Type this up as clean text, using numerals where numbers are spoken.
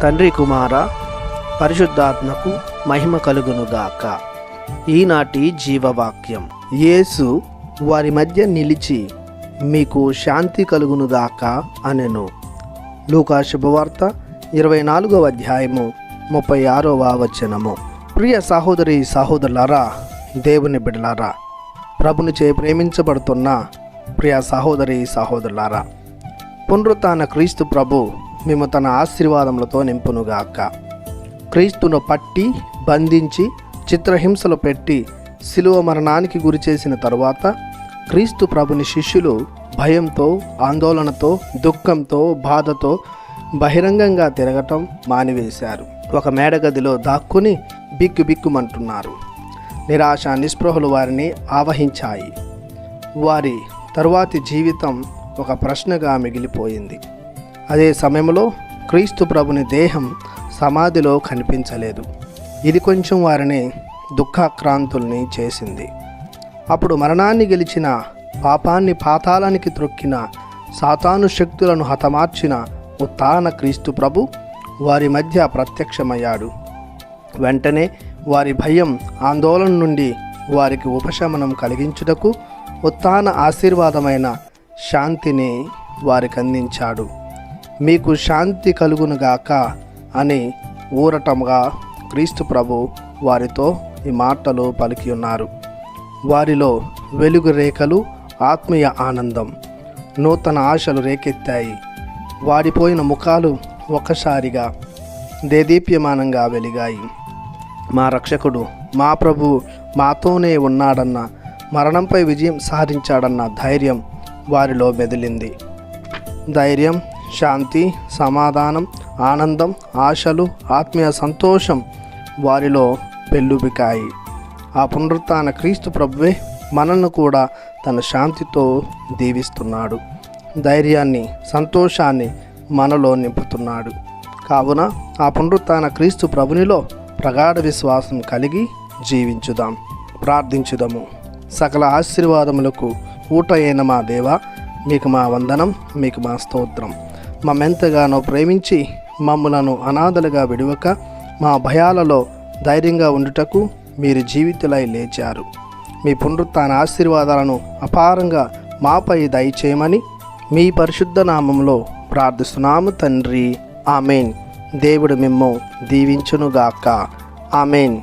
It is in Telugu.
తండ్రి కుమార పరిశుద్ధాత్మకు మహిమ కలుగునుగాక. ఈనాటి జీవవాక్యం. యేసు వారి మధ్య నిలిచి మీకు శాంతి కలుగునుగాక అనెను. లూకా శుభవార్త 24వ అధ్యాయము 36వ వచనము. ప్రియ సహోదరి సహోదరులారా, దేవుని బిడ్డలారా, ప్రభునిచే ప్రేమించబడుతున్న ప్రియ సహోదరి సహోదరులారా, పునరుత్థాన క్రీస్తు ప్రభు మేము తన ఆశీర్వాదములతో నింపునుగాక. క్రీస్తును పట్టి బంధించి చిత్రహింసలు పెట్టి శిలువ మరణానికి గురి చేసిన తరువాత క్రీస్తు ప్రభుని శిష్యులు భయంతో, ఆందోళనతో, దుఃఖంతో, బాధతో బహిరంగంగా తిరగటం మానివేశారు. ఒక మేడగదిలో దాక్కుని బిక్కుమంటున్నారు. నిరాశ నిస్పృహలు వారిని ఆవహించాయి. వారి తరువాతి జీవితం ఒక ప్రశ్నగా మిగిలిపోయింది. అదే సమయంలో క్రీస్తు ప్రభుని దేహం సమాధిలో కనిపించలేదు. ఇది కొంచెం వారిని దుఃఖాక్రాంతుల్ని చేసింది. అప్పుడు మరణాన్ని గెలిచిన, పాపాన్ని పాతాళానికి త్రొక్కిన, సాతాను శక్తులను హతమార్చిన ఉత్థాన క్రీస్తు ప్రభు వారి మధ్య ప్రత్యక్షమయ్యాడు. వెంటనే వారి భయం, ఆందోళన నుండి వారికి ఉపశమనం కలిగించుటకు ఉత్థాన ఆశీర్వాదమైన శాంతిని వారికి అందించాడు. మీకు శాంతి కలుగునుగాక అని ఊరటముగా క్రీస్తు ప్రభు వారితో ఈ మాటలు పలికి ఉన్నారు. వారిలో వెలుగు రేఖలు, ఆత్మీయ ఆనందం, నూతన ఆశలు రేకెత్తాయి. వాడిపోయిన ముఖాలు ఒక్కసారిగా దేదీప్యమానంగా వెలిగాయి. మా రక్షకుడు, మా ప్రభు మాతోనే ఉన్నాడన్న, మరణంపై విజయం సాధించాడన్న ధైర్యం వారిలో మెదిలింది. ధైర్యం, శాంతి, సమాధానం, ఆనందం, ఆశలు, ఆత్మీయ సంతోషం వారిలో పెళ్ళుబికాయి. ఆ పునరుత్థాన క్రీస్తు ప్రభువే మనల్ని కూడా తన శాంతితో దీవిస్తున్నాడు. ధైర్యాన్ని, సంతోషాన్ని మనలో నింపుతున్నాడు. కావున ఆ పునరుత్థాన క్రీస్తు ప్రభునిలో ప్రగాఢ విశ్వాసం కలిగి జీవించుదాం. ప్రార్థించుదాము. సకల ఆశీర్వాదములకు ఊట అయిన మా దేవా, మీకు మా వందనం, మీకు మా స్తోత్రం. మమ్మెంతగానో ప్రేమించి మమ్ములను అనాథలుగా విడువక మా భయాలలో ధైర్యంగా ఉండుటకు మీరు జీవితులై లేచారు. మీ పునరుత్థాన ఆశీర్వాదాలను అపారంగా మాపై దయచేయమని మీ పరిశుద్ధ నామంలో ప్రార్థిస్తున్నాము తండ్రి. ఆమెన్. దేవుడు మిమ్ము దీవించునుగాక. ఆమెన్.